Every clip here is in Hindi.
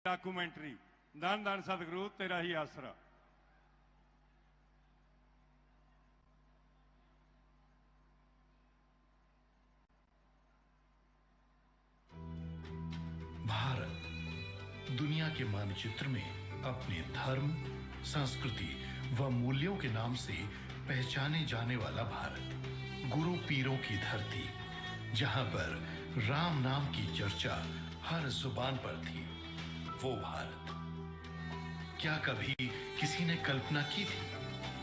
डॉक्यूमेंट्री धन धन सतगुरु तेरा ही आसरा। भारत दुनिया के मानचित्र में अपने धर्म, संस्कृति व मूल्यों के नाम से पहचाने जाने वाला भारत, गुरु पीरों की धरती, जहां पर राम नाम की चर्चा हर जुबान पर थी, वो भारत। क्या कभी किसी ने कल्पना की थी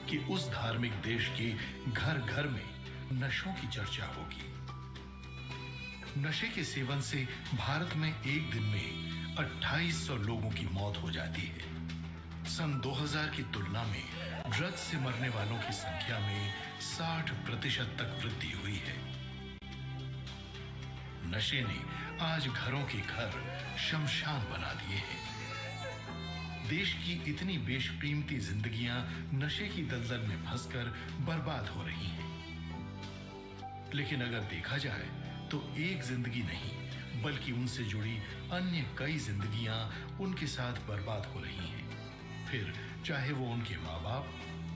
कि उस धार्मिक देश के घर घर में नशों की चर्चा होगी? नशे के सेवन से भारत में एक दिन में 2800 लोगों की मौत हो जाती है। सन 2000 की तुलना में ड्रग्स से मरने वालों की संख्या में 60% तक वृद्धि हुई है। नशे ने आज घरों के घर शमशान बना दिए हैं। देश की इतनी बेशकीमती जिंदगियां नशे की दलदल में फंसकर बर्बाद हो रही हैं। लेकिन अगर देखा जाए तो एक जिंदगी नहीं, बल्कि उनसे जुड़ी अन्य कई जिंदगियां उनके साथ बर्बाद हो रही हैं। फिर चाहे वो उनके माँ बाप,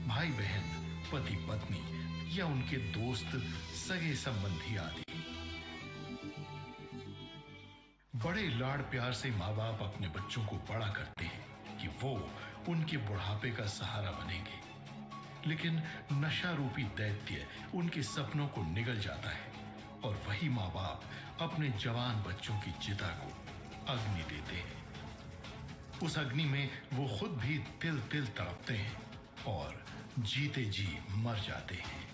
भाई बहन, पति पत्नी या उनके दोस्त, सगे संबंधी आदि। बड़े लाड़ प्यार से माँ बाप अपने बच्चों को बड़ा करते हैं कि वो उनके बुढ़ापे का सहारा बनेंगे। लेकिन नशा रूपी दैत्य उनके सपनों को निगल जाता है और वही माँ बाप अपने जवान बच्चों की चिता को अग्नि देते हैं। उस अग्नि में वो खुद भी तिल तिल तड़पते हैं और जीते जी मर जाते हैं।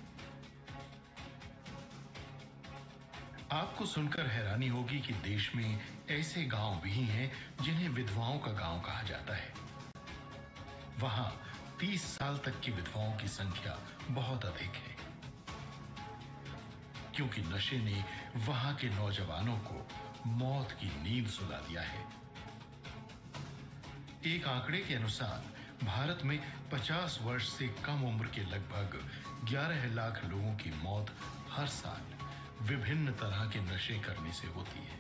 आपको सुनकर हैरानी होगी कि देश में ऐसे गांव भी हैं जिन्हें विधवाओं का गांव कहा जाता है। वहां 30 साल तक की विधवाओं की संख्या बहुत अधिक है, क्योंकि नशे ने वहां के नौजवानों को मौत की नींद सुला दिया है। एक आंकड़े के अनुसार भारत में 50 वर्ष से कम उम्र के लगभग 11 लाख लोगों की मौत हर साल विभिन्न तरह के नशे करने से होती है।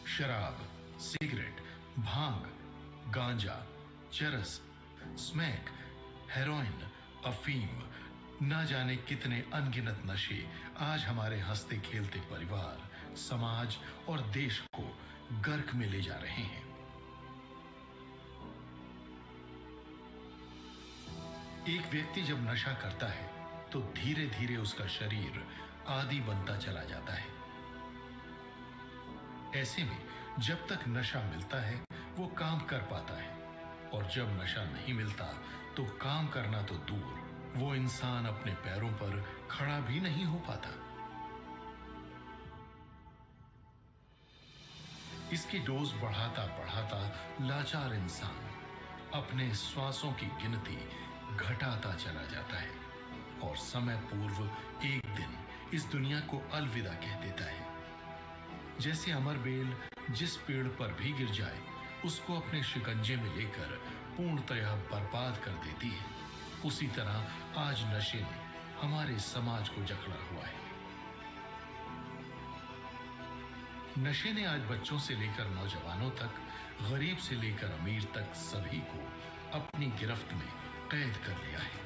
शराब, सिगरेट, भांग, गांजा, चरस, स्मैक, हेरोइन, अफीम, ना जाने कितने अनगिनत नशे आज हमारे हंसते खेलते परिवार, समाज और देश को गर्क में ले जा रहे हैं। एक व्यक्ति जब नशा करता है तो धीरे धीरे उसका शरीर आदी बनता चला जाता है। ऐसे में जब तक नशा मिलता है वो काम कर पाता है, और जब नशा नहीं मिलता तो काम करना तो दूर, वो इंसान अपने पैरों पर खड़ा भी नहीं हो पाता। इसकी डोज बढ़ाता बढ़ाता लाचार इंसान अपने श्वासों की गिनती घटाता चला जाता है और समय पूर्व एक दिन इस दुनिया को अलविदा कह देता है। जैसे अमर बेल जिस पेड़ पर भी गिर जाए उसको अपने शिकंजे में लेकर पूर्णतया बर्बाद कर देती है, उसी तरह आज नशे ने हमारे समाज को जकड़ा हुआ है। नशे ने आज बच्चों से लेकर नौजवानों तक, गरीब से लेकर अमीर तक सभी को अपनी गिरफ्त में कैद कर लिया है।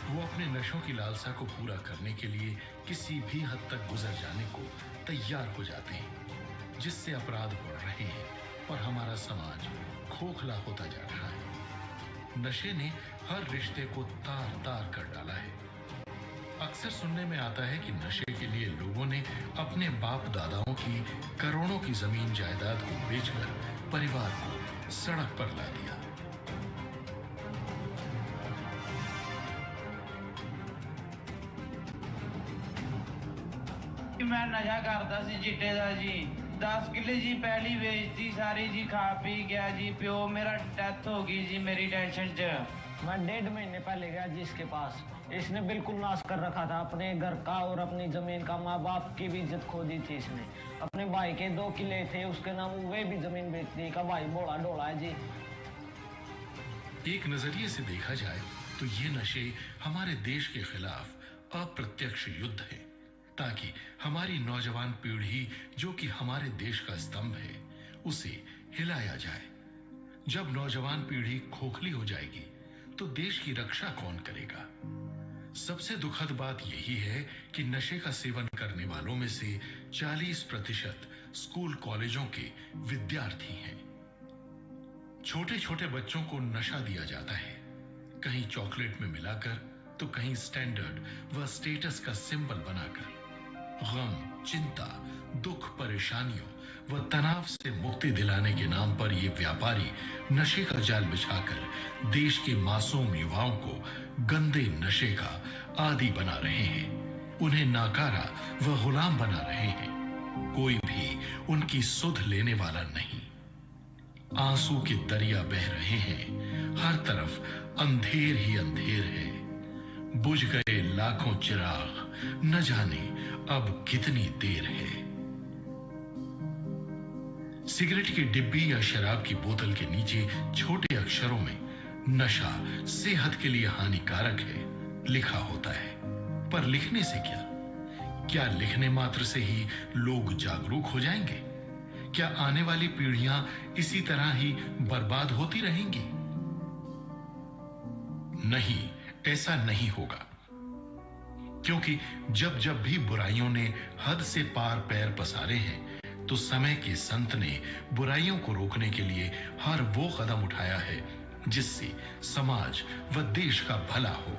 वो अपने नशों की लालसा को पूरा करने के लिए किसी भी हद तक गुजर जाने को तैयार हो जाते हैं, जिससे अपराध बढ़ रहे हैं और हमारा समाज खोखला होता जा रहा है। नशे ने हर रिश्ते को तार तार कर डाला है। अक्सर सुनने में आता है कि नशे के लिए लोगों ने अपने बाप दादाओं की करोड़ों की जमीन जायदाद को बेचकर परिवार को सड़क पर ला दिया। मैं नशा करता सी चिट्टे दा जी, 10 किले जी पहली बेचती सारी जी, खा पी गया जी, प्यो मेरा डेथ हो गई जी मेरी टेंशन च। मैं 1.5 महीने पहले गया जी इसके पास, इसने बिल्कुल नाश कर रखा था अपने घर का और अपनी जमीन का। माँ बाप की भी इज्जत खो दी थी इसने। अपने भाई के 2 किले थे उसके नाम, वे भी जमीन बेच दी का भाई बोला डोला है जी। एक नजरिए से देखा जाए तो ये नशे हमारे देश के खिलाफ अप्रत्यक्ष युद्ध है, ताकि हमारी नौजवान पीढ़ी, जो कि हमारे देश का स्तंभ है, उसे हिलाया जाए। जब नौजवान पीढ़ी खोखली हो जाएगी तो देश की रक्षा कौन करेगा? सबसे दुखद बात यही है कि नशे का सेवन करने वालों में से 40% स्कूल कॉलेजों के विद्यार्थी हैं। छोटे छोटे बच्चों को नशा दिया जाता है, कहीं चॉकलेट में मिलाकर तो कहीं स्टैंडर्ड व स्टेटस का सिंबल बनाकर। गम, चिंता, दुख, परेशानियों व तनाव से मुक्ति दिलाने के नाम पर ये व्यापारी नशे का जाल बिछाकर देश के मासूम युवाओं को गंदे नशे का आदी बना रहे हैं, उन्हें नाकारा व गुलाम बना रहे हैं। कोई भी उनकी सुध लेने वाला नहीं। आंसू के दरिया बह रहे हैं, हर तरफ अंधेर ही अंधेर है। बुझ गए लाखों चिराग, न जाने अब कितनी देर है। सिगरेट की डिब्बी या शराब की बोतल के नीचे छोटे अक्षरों में नशा सेहत के लिए हानिकारक है लिखा होता है। पर लिखने से क्या? क्या लिखने मात्र से ही लोग जागरूक हो जाएंगे? क्या आने वाली पीढ़ियां इसी तरह ही बर्बाद होती रहेंगी? नहीं, ऐसा नहीं होगा। क्योंकि जब जब भी बुराइयों ने हद से पार पैर पसारे हैं, तो समय के संत ने बुराइयों को रोकने के लिए हर वो कदम उठाया है जिससे समाज व देश का भला हो।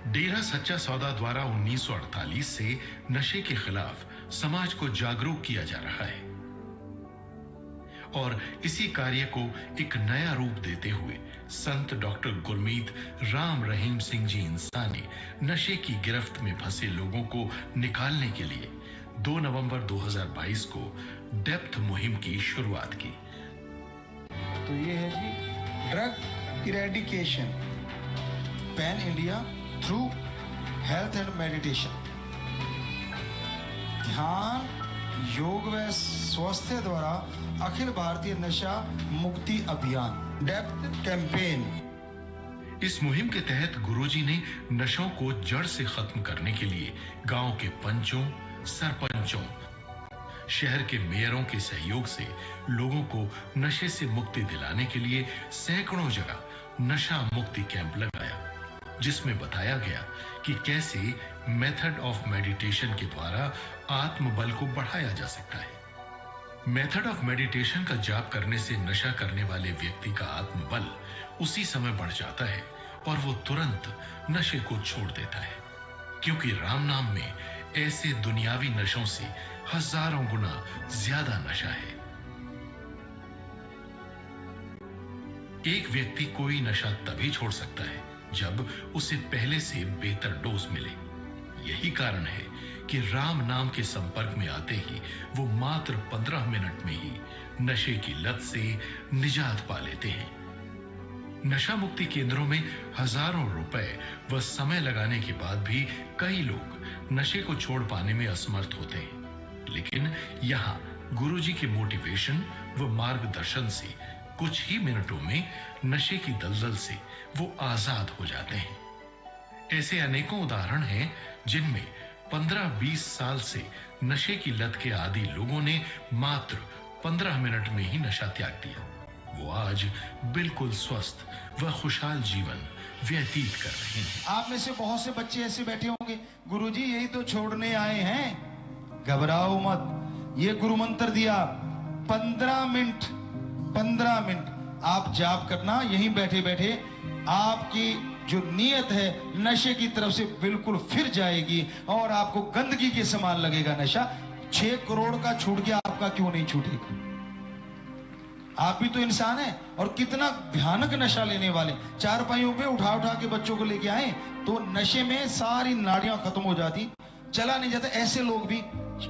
डेरा सच्चा सौदा द्वारा 1948 से नशे के खिलाफ समाज को जागरूक किया जा रहा है और इसी कार्य को एक नया रूप देते हुए संत डॉक्टर गुरमीत राम रहीम सिंह जी इंसानी नशे की गिरफ्त में फंसे लोगों को निकालने के लिए 2 नवंबर 2022 को डेप्थ मुहिम की शुरुआत की। तो ये है जी drug eradication pan India through health and meditation. ध्यान, योग व स्वास्थ्य द्वारा अखिल भारतीय नशा मुक्ति अभियान डेप्थ कैंपेन। इस मुहिम के तहत गुरुजी ने नशों को जड़ से खत्म करने के लिए गांव के पंचों, सरपंचों, शहर के मेयरों के सहयोग से लोगों को नशे से मुक्ति दिलाने के लिए सैकड़ों जगह नशा मुक्ति कैंप लगाया, जिसमें बताया गया कि कैसे मेथड ऑफ मेडिटेशन के द्वारा आत्मबल को बढ़ाया जा सकता है। मेथड ऑफ मेडिटेशन का जाप करने से नशा करने वाले व्यक्ति का आत्मबल उसी समय बढ़ जाता है और वो तुरंत नशे को छोड़ देता है, क्योंकि राम नाम में ऐसे दुनियावी नशों से हजारों गुना ज्यादा नशा है। एक व्यक्ति कोई नशा तभी छोड़ सकता है जब उसे पहले से बेहतर डोज मिले। यही कारण है कि राम नाम के संपर्क में आते ही वो मात्र 15 मिनट में ही नशे की लत से निजात पा लेते हैं। नशा मुक्ति केंद्रों में हजारों रुपए व समय लगाने के बाद भी कई लोग नशे को छोड़ पाने में असमर्थ होते हैं, लेकिन यहाँ गुरुजी के मोटिवेशन व मार्गदर्शन से कुछ ही मिनटों में नशे की दलदल से वो आजाद हो जाते हैं। ऐसे अनेकों उदाहरण हैं जिनमें 15-20 साल से नशे की लत के आदी लोगों ने मात्र 15 मिनट में ही नशा त्याग दिया। वो आज बिल्कुल स्वस्थ व खुशहाल जीवन व्यतीत कर रहे हैं। आप में से बहुत से बच्चे ऐसे बैठे होंगे, गुरुजी यही तो छोड़ने आए हैं। घबराओ मत, ये गुरु मंत्र दिया 15 मिनट आप जाप करना, यहीं बैठे बैठे आपकी जो नीयत है नशे की तरफ से बिल्कुल फिर जाएगी और आपको गंदगी के समान लगेगा नशा। 6 करोड़ का छूट गया, आपका क्यों नहीं छूटेगा? आप भी तो इंसान है। और कितना भयानक नशा लेने वाले, 4 पाइयों पे उठा उठा के बच्चों को लेके आए तो नशे में सारी नाड़ियां खत्म हो जाती, चला नहीं जाता। ऐसे लोग भी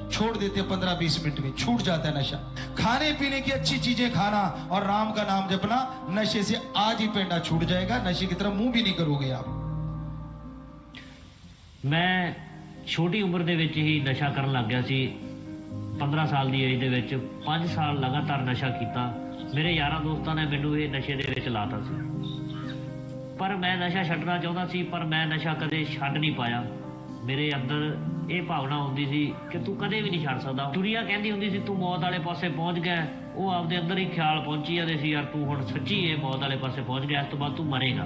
छोड़ देते 15-20 मिनट में छूट जाता है नशा। खाने पीने की अच्छी चीजें खाना और राम का नाम जपना, नशे से आज ही पेंडा छूट जाएगा। नशे की तरफ मुंह भी नहीं करोगे आप। मैं छोटी उम्र ਦੇ ਵਿੱਚ ਹੀ ਨਸ਼ਾ ਕਰਨ ਲੱਗ ਗਿਆ ਸੀ। 15 ਸਾਲ ਦੀ ਏਜ ਦੇ ਵਿੱਚ 5 ਸਾਲ ਲਗਾਤਾਰ ਨਸ਼ਾ ਕੀਤਾ। ਮੇਰੇ ਯਾਰਾਂ ਦੋਸਤਾਂ ਨੇ ਮੈਨੂੰ ਇਹ ਨਸ਼ੇ ਦੇ ਵਿੱਚ ਲਾਤਾ ਸੀ, ਪਰ ਮੈਂ ਨਸ਼ਾ ਛੱਡਣਾ ਚਾਹੁੰਦਾ ਸੀ, ਪਰ ਮੈਂ ਨਸ਼ਾ ਕਦੇ ਛੱਡ ਨਹੀਂ ਪਾਇਆ। ਮੇਰੇ ਅੰਦਰ ਇਹ ਭਾਵਨਾ ਹੁੰਦੀ ਸੀ ਕਿ ਤੂੰ ਕਦੇ ਵੀ ਨਹੀਂ ਛੱਡ ਸਕਦਾ। ਦੁਨੀਆ ਕਹਿੰਦੀ ਹੁੰਦੀ ਸੀ ਤੂੰ ਮੌਤ ਵਾਲੇ ਪਾਸੇ ਪਹੁੰਚ ਗਿਆ, ਉਹ ਆਪਦੇ ਅੰਦਰ ਹੀ ਖਿਆਲ ਪਹੁੰਚੀ ਜਾਂਦੇ ਸੀ ਯਾਰ ਤੂੰ ਹੁਣ ਸੱਚੀ ਇਹ ਮੌਤ ਵਾਲੇ ਪਾਸੇ ਪਹੁੰਚ ਗਿਆ, ਇਸ ਤੋਂ ਬਾਅਦ ਤੂੰ ਮਰੇਗਾ।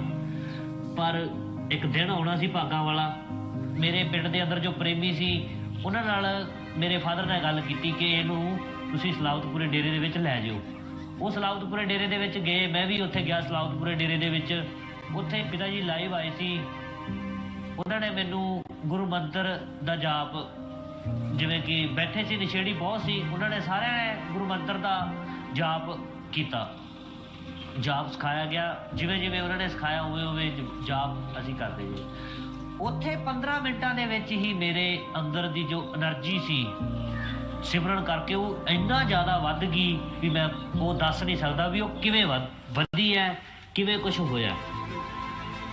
ਪਰ ਇੱਕ ਦਿਨ ਆਉਣਾ ਸੀ ਭਾਗਾਂ ਵਾਲਾ। ਮੇਰੇ ਪਿੰਡ ਦੇ ਅੰਦਰ ਜੋ ਪ੍ਰੇਮੀ ਸੀ ਉਹਨਾਂ ਨਾਲ ਮੇਰੇ ਫਾਦਰ ਨੇ ਗੱਲ ਕੀਤੀ ਕਿ ਇਹਨੂੰ ਤੁਸੀਂ ਸਲਾਵਤਪੁਰੇ ਡੇਰੇ ਦੇ ਵਿੱਚ ਲੈ ਜਾਓ। ਉਹ ਸਲਾਵਤਪੁਰੇ ਡੇਰੇ ਦੇ ਵਿੱਚ ਗਏ, ਮੈਂ ਵੀ ਉੱਥੇ ਗਿਆ ਸਲਾਵਤਪੁਰੇ ਡੇਰੇ ਦੇ ਵਿੱਚ। ਉੱਥੇ ਪਿਤਾ ਜੀ ਲਾਈਵ ਆਏ ਸੀ, ਉਹਨਾਂ ਨੇ ਮੈਨੂੰ ਗੁਰੂ ਮੰਤਰ ਦਾ ਜਾਪ, ਜਿਵੇਂ ਕਿ ਬੈਠੇ ਸੀ ਨਸ਼ੇੜੀ ਬਹੁਤ ਸੀ, ਉਹਨਾਂ ਨੇ ਸਾਰਿਆਂ ਨੇ ਗੁਰੂ ਮੰਤਰ ਦਾ ਜਾਪ ਕੀਤਾ, ਜਾਪ ਸਿਖਾਇਆ ਗਿਆ। ਜਿਵੇਂ ਜਿਵੇਂ ਉਹਨਾਂ ਨੇ ਸਿਖਾਇਆ ਉਵੇਂ ਉਵੇਂ ਜਾਪ ਅਸੀਂ ਕਰਦੇ ਜੀ। ਉੱਥੇ 15 ਮਿੰਟਾਂ ਦੇ ਵਿੱਚ ਹੀ ਮੇਰੇ ਅੰਦਰ ਦੀ ਜੋ એનર્ਜੀ ਸੀ ਸਿਮਰਨ ਕਰਕੇ ਉਹ ਇੰਨਾ ਜ਼ਿਆਦਾ ਵੱਧ ਗਈ ਵੀ ਮੈਂ ਉਹ ਦੱਸ ਨਹੀਂ ਸਕਦਾ ਵੀ ਉਹ ਕਿਵੇਂ ਵਧੀ ਹੈ, ਕਿਵੇਂ ਕੁਝ ਹੋਇਆ।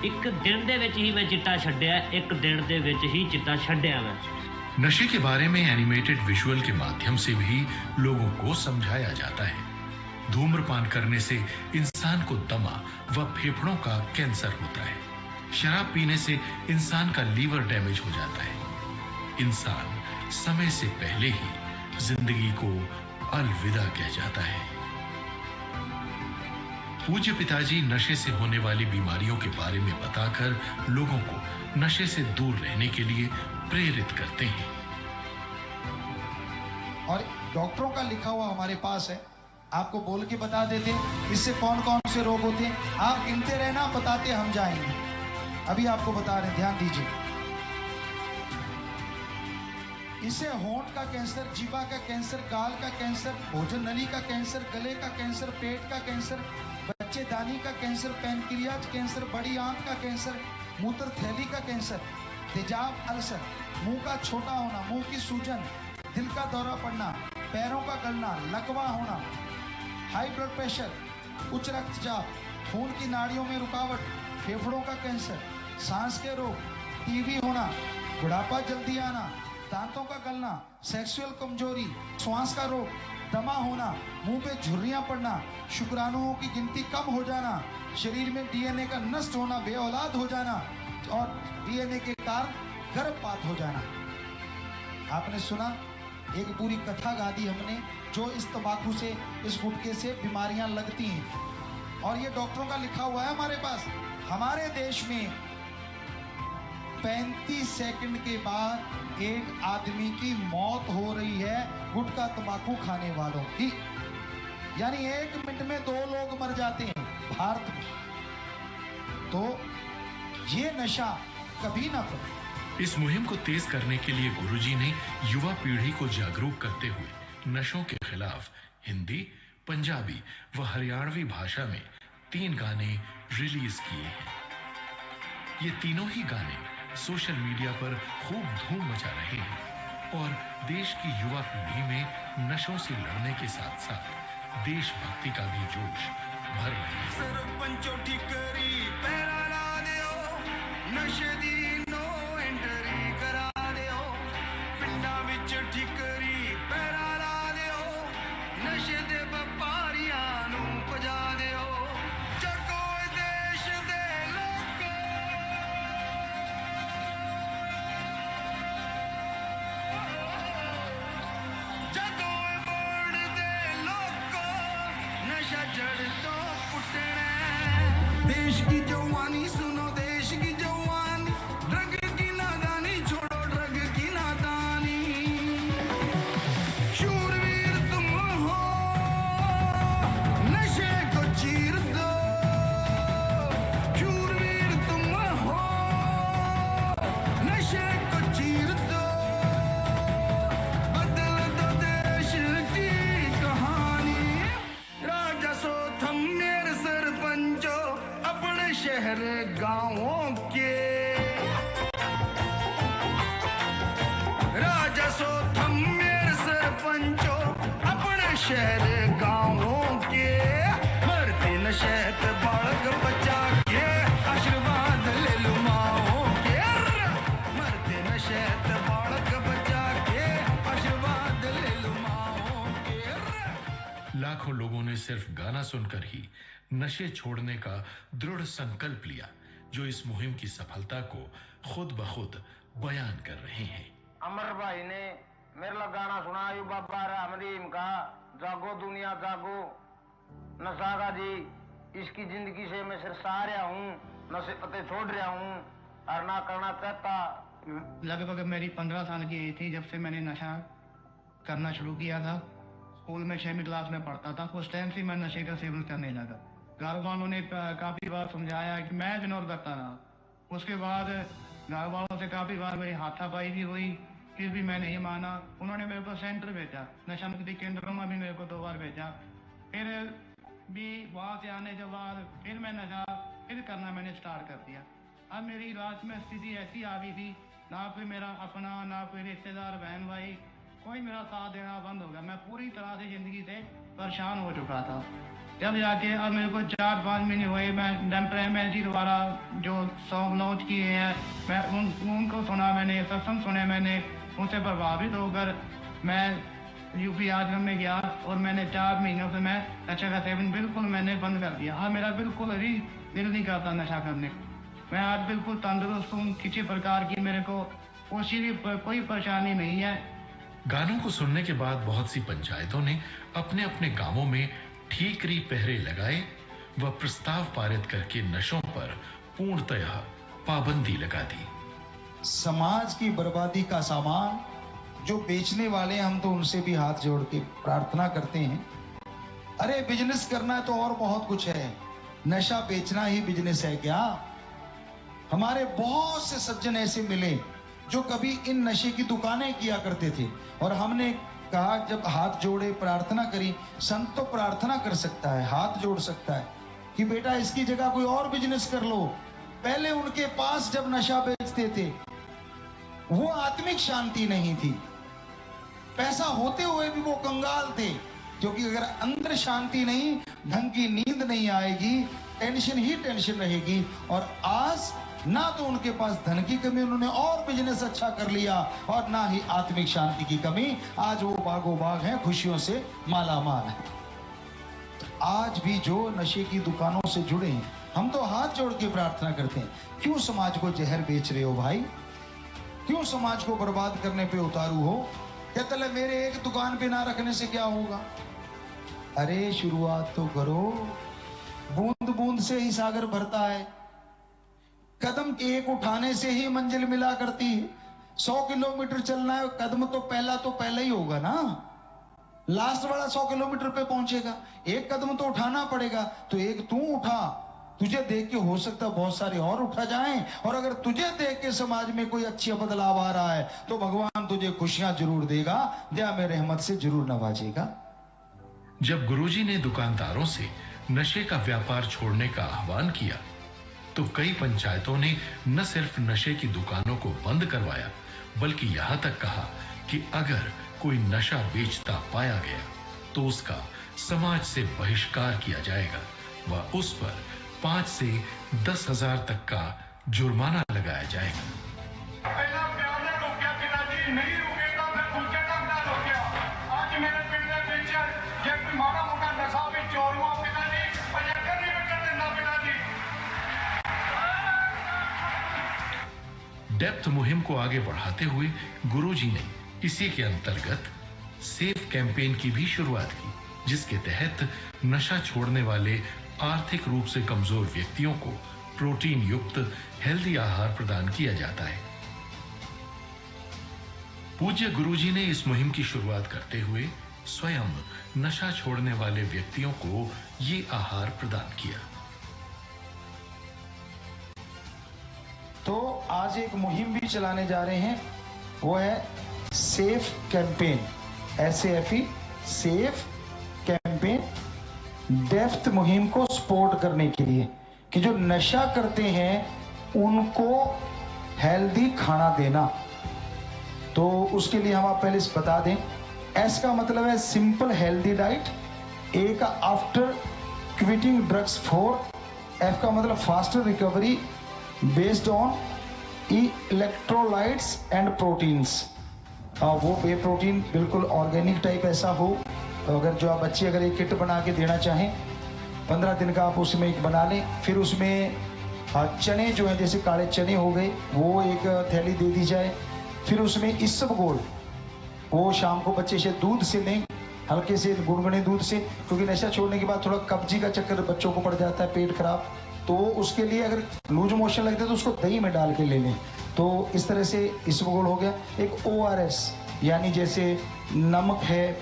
ਇੱਕ ਦਿਨ ਦੇ ਵਿੱਚ ਹੀ ਮੈਂ ਚਿੱਟਾ ਛੱਡਿਆ, ਇੱਕ ਦਿਨ ਦੇ ਵਿੱਚ ही चिट्टा छड्या मैं। नशे के बारे में एनिमेटेड विजुअल के माध्यम से भी लोगों को समझाया जाता है। धूम्रपान करने से इंसान को दमा व फेफड़ों का कैंसर होता है। शराब पीने से इंसान का लीवर डैमेज हो जाता है। इंसान समय से पहले ही जिंदगी को अलविदा कह जाता है। पूज्य पिताजी नशे से होने वाली बीमारियों के बारे में बताकर लोगों को नशे से दूर रहने के लिए प्रेरित करते हैं। और डॉक्टरों का लिखा हुआ हमारे पास है, आपको बोल के बता देते हैं इससे कौन कौन से रोग होते हैं। आप गिनते रहना, बताते हम जाएंगे। अभी आपको बता रहे हैं, ध्यान दीजिए। इससे होंठ का कैंसर, जीवा का कैंसर, गाल का कैंसर, भोजन नली का कैंसर, गले का कैंसर, पेट का कैंसर, बच्चेदानी का कैंसर, पैनक्रियाज कैंसर, बड़ी आंत का कैंसर, मूत्र थैली का कैंसर, तेजाब अल्सर, मुंह का छोटा होना, मुंह की सूजन, दिल का दौरा पड़ना, पैरों का गलना, लकवा होना, हाई ब्लड प्रेशर, उच्च रक्तचाप, खून की नाड़ियों में रुकावट, फेफड़ों का कैंसर, सांस के रोग, टीबी होना, बुढ़ापा जल्दी आना, दांतों का गलना, सेक्सुअल कमजोरी, श्वास का रोग, दमा होना, मुंह पे झुर्रियां पड़ना, शुक्राणुओं की गिनती कम हो जाना, शरीर में डीएनए का नष्ट होना, बेऔलाद हो जाना और डीएनए के कारण गर्भपात हो जाना। आपने सुना, एक पूरी कथा गा दी हमने, जो इस तंबाकू से, इस गुटखे से बीमारियां लगती हैं। और ये डॉक्टरों का लिखा हुआ है हमारे पास। हमारे देश में 35 सेकंड के बाद एक आदमी की मौत हो रही है गुटखा तंबाकू खाने वालों की। यानी 1 मिनट में 2 लोग मर जाते हैं भारत में। तो ये नशा कभी ना करो। इस मुहिम को तेज करने के लिए गुरुजी ने युवा पीढ़ी को जागरूक करते हुए नशों के खिलाफ हिंदी, पंजाबी व हरियाणवी भाषा में 3 गाने रिलीज किए हैं। ये तीनों ही गाने सोशल मीडिया पर खूब धूम मचा रहे हैं और देश की युवा पीढ़ी में नशों से लड़ने के साथ साथ देशभक्ति का भी जोश भर रहे हैं। सरपंचों ठिकरी पैरा ला दियो, नशे दी नो एंट्री करा दियो, पिंडा विच ठिकरी पैरा ला दियो, नशे दे व्यापारियां नू भजा दियो। जगो देश दे लोको, जगो वर्ल्ड दे लोको, नशा जड़ तो पुटना। देश की जवानी सुनो, देश की जवानी, ड्रग की नादानी छोड़ो, ड्रग की नादानी। शूरवीर तुम हो, नशे को चीर दो। शूरवीर तुम हो, नशे को चीर दो। बदल दो देश की कहानी। राजा सो थम मेरे सरपंचों, अपने शहर गांवों के। राजा सो थम मेरे सरपंचों, अपने शहर गांवों के। मरते नशे ते बालक बचा के, आशीर्वाद ले लो माओ के। मरते नशे ते बालक बचा के, आशीर्वाद ले लो माओ के। लाखों लोगों ने सिर्फ गाना सुनकर ही नशे छोड़ने का दृढ़ संकल्प लिया, जो इस मुहिम की सफलता को खुद ब खुद बयान कर रहे हैं। अमर भाई ने मेरे ला गाना सुना यू बाबा राम रहीम का, जागो दुनिया जागो, नशा का जी इसकी जिंदगी से मैं सिर सा रहा हूँ, नशे पते छोड़ रहा हूँ और ना करना चाहता। लगभग मेरी 15 साल की एज थी जब से मैंने नशा करना शुरू किया था। स्कूल में 6वीं क्लास में पढ़ता था, उस टाइम से मैं नशे का सेवन करने लगा। घर वालों ने काफी बार समझाया कि मैं इग्नोर करता रहा। उसके बाद घर वालों से काफी बार मेरी हाथापाई भी हुई, फिर भी मैं नहीं माना। उन्होंने मेरे को सेंटर भेजा, नशा मुक्ति केंद्रों में भी मेरे को 2 बार भेजा। फिर भी वहां से आने के बाद फिर मैं नशा फिर करना मैंने स्टार्ट कर दिया। अब मेरी लास्ट में स्थिति ऐसी आ गई थी, ना कोई मेरा अपना ना कोई रिश्तेदार बहन भाई कोई मेरा साथ देना बंद हो गया। मैं पूरी तरह से जिंदगी से परेशान हो चुका था। जब जाके अब मेरे को 4-5 महीने हुए, मैं डम्परेमेंसी द्वारा जो सॉन्ग लॉन्च किए हैं मैं उनको सुना, मैंने सत्संग सुने, मैंने उनसे प्रभावित होकर मैं यूपी आश्रम में गया और मैंने 4 महीनों से मैं नशा का सेवन बिल्कुल मैंने बंद कर दिया। हाँ, मेरा बिल्कुल ही दिल नहीं करता नशा करने। मैं आज बिल्कुल तंदुरुस्त हूँ, किसी प्रकार की मेरे को कोई परेशानी नहीं है। गानों को सुनने के बाद बहुत सी पंचायतों ने अपने अपने गांवों में ठीकरी पहरे लगाए व प्रस्ताव पारित करके नशों पर पूर्णतः पाबंदी लगा दी। समाज की बर्बादी का सामान जो बेचने वाले हैं, हम तो उनसे भी हाथ जोड़ के प्रार्थना करते हैं। अरे बिजनेस करना है तो और बहुत कुछ है, नशा बेचना ही बिजनेस है क्या? हमारे बहुत से सज्जन ऐसे मिले जो कभी इन नशे की दुकानें किया करते थे और हमने कहा, जब हाथ जोड़े प्रार्थना करी, संत तो प्रार्थना कर सकता है, हाथ जोड़ सकता है कि बेटा इसकी जगह कोई और बिजनेस कर लो। पहले उनके पास जब नशा बेचते थे वो आत्मिक शांति नहीं थी, पैसा होते हुए भी वो कंगाल थे, क्योंकि अगर अंदर शांति नहीं, ढंग की नींद नहीं आएगी, टेंशन ही टेंशन रहेगी। और आज ना तो उनके पास धन की कमी, उन्होंने और बिजनेस अच्छा कर लिया, और ना ही आत्मिक शांति की कमी। आज वो बागो बाग है, खुशियों से माला माल है। तो आज भी जो नशे की दुकानों से जुड़े हैं, हम तो हाथ जोड़ के प्रार्थना करते हैं, क्यों समाज को जहर बेच रहे हो भाई? क्यों समाज को बर्बाद करने पे उतारू हो? कहते ले मेरे एक दुकान पे ना रखने से क्या होगा? अरे शुरुआत तो करो, बूंद बूंद से ही सागर भरता है, कदम एक उठाने से ही मंजिल मिला करती है। 100 किलोमीटर चलना है, कदम तो पहला ही होगा ना, लास्ट वाला 100 किलोमीटर पे पहुंचेगा। एक कदम तो उठाना पड़ेगा, तो एक तू उठा, तुझे देख के हो सकता बहुत सारे और उठा जाएं। और अगर तुझे देख के समाज में कोई अच्छा बदलाव आ रहा है तो भगवान तुझे खुशियां जरूर देगा, दया में रहमत से जरूर नवाजेगा। जब गुरुजी ने दुकानदारों से नशे का व्यापार छोड़ने का आह्वान किया तो कई पंचायतों ने न सिर्फ नशे की दुकानों को बंद करवाया, बल्कि यहां तक कहा कि अगर कोई नशा बेचता पाया गया तो उसका समाज से बहिष्कार किया जाएगा व उस पर 5 से 10,000 तक का जुर्माना लगाया जाएगा। पहला प्यार ने रोकिया पिताजी, नहीं रुकेगा फिर दूसरे का क्या रोकिया। आज मेरे पिंड के पीछे ये कोई माड़ा मोटा नशा भी चोर हुआ पिताजी, और ये कर नहीं कर देना पिताजी। डेप्थ मुहिम को आगे बढ़ाते हुए गुरुजी ने इसी के अंतर्गत सेफ कैंपेन की भी शुरुआत की, जिसके तहत नशा छोड़ने वाले आर्थिक रूप से कमजोर व्यक्तियों को प्रोटीन युक्त हेल्दी आहार प्रदान किया जाता है। पूज्य गुरुजी ने इस मुहिम की शुरुआत करते हुए स्वयं नशा छोड़ने वाले व्यक्तियों को ये आहार प्रदान किया। तो आज एक मुहिम भी चलाने जा रहे हैं, वो है safe campaign, SAFE, safe campaign, depth मुहिम को सपोर्ट करने के लिए कि जो नशा करते हैं उनको हेल्दी खाना देना। तो उसके लिए हम आप पहले बता दें, S का मतलब है सिंपल हेल्दी डाइट, A का after quitting drugs for, F का मतलब faster recovery based on electrolytes and proteins. वो वे प्रोटीन बिल्कुल ऑर्गेनिक टाइप ऐसा हो। अगर जो आप बच्चे अगर एक किट बना के देना चाहें, 15 दिन का आप उसमें एक बना लें, फिर उसमें चने जो है जैसे काले चने हो गए वो एक थैली दे दी जाए। फिर उसमें इसबगोल वो शाम को बच्चे से दूध से लें, हल्के से गुनगुने दूध से, क्योंकि नशा छोड़ने के बाद थोड़ा कब्जी का चक्कर बच्चों को पड़ जाता है, पेट खराब, तो उसके लिए अगर लूज मोशन लगते हैं तो उसको दही में डाल के ले लें। तो इस तरह से इसबगोल हो गया। एक ORS यानी जैसे नमक है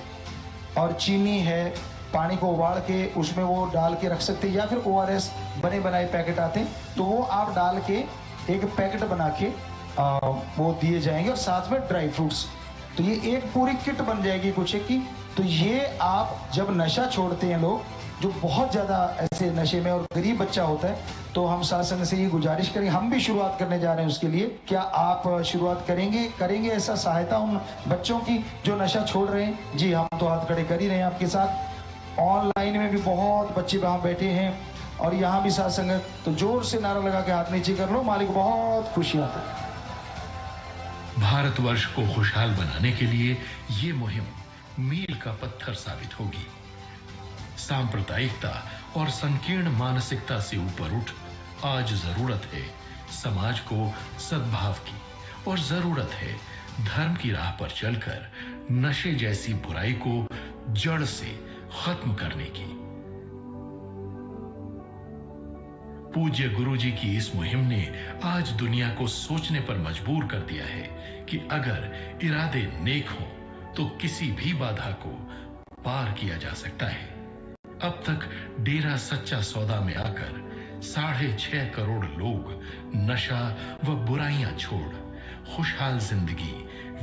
और चीनी है, पानी को उबाल के उसमें वो डाल के रख सकते हैं, या फिर ORS बने बनाए पैकेट आते हैं तो वो आप डाल के एक पैकेट बना के वो दिए जाएंगे, और साथ में ड्राई फ्रूट्स। तो ये एक पूरी किट बन जाएगी कुछ एक की। तो ये आप जब नशा छोड़ते हैं लोग जो बहुत ज्यादा ऐसे नशे में और गरीब बच्चा होता है, तो हम साथ संग से ये गुजारिश करेंगे, हम भी शुरुआत करने जा रहे हैं उसके लिए। क्या आप शुरुआत करेंगे ऐसा सहायता उन बच्चों की जो नशा छोड़ रहे हैं? जी हम तो हाथ खड़े कर ही रहे हैं आपके साथ। ऑनलाइन में भी बहुत बच्चे वहां बैठे हैं और यहाँ भी साथ संगत, तो जोर से नारा लगा के हाथ नीचे कर लो, मालिक बहुत खुशियां हैं। भारतवर्ष को खुशहाल बनाने के लिए ये मुहिम मील का पत्थर साबित होगी। सांप्रदायिकता और संकीर्ण मानसिकता से ऊपर उठ आज जरूरत है समाज को सद्भाव की, और जरूरत है धर्म की राह पर चलकर नशे जैसी बुराई को जड़ से खत्म करने की। पूज्य गुरुजी की इस मुहिम ने आज दुनिया को सोचने पर मजबूर कर दिया है कि अगर इरादे नेक हों तो किसी भी बाधा को पार किया जा सकता है। अब तक डेरा सच्चा सौदा में आकर 6.5 करोड़ लोग नशा व बुराइयां छोड़ खुशहाल जिंदगी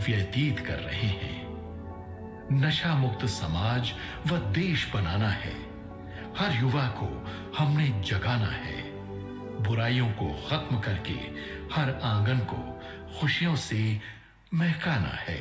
व्यतीत कर रहे हैं। नशा मुक्त समाज व देश बनाना है। हर युवा को हमने जगाना है। बुराइयों को खत्म करके हर आंगन को खुशियों से महकाना है।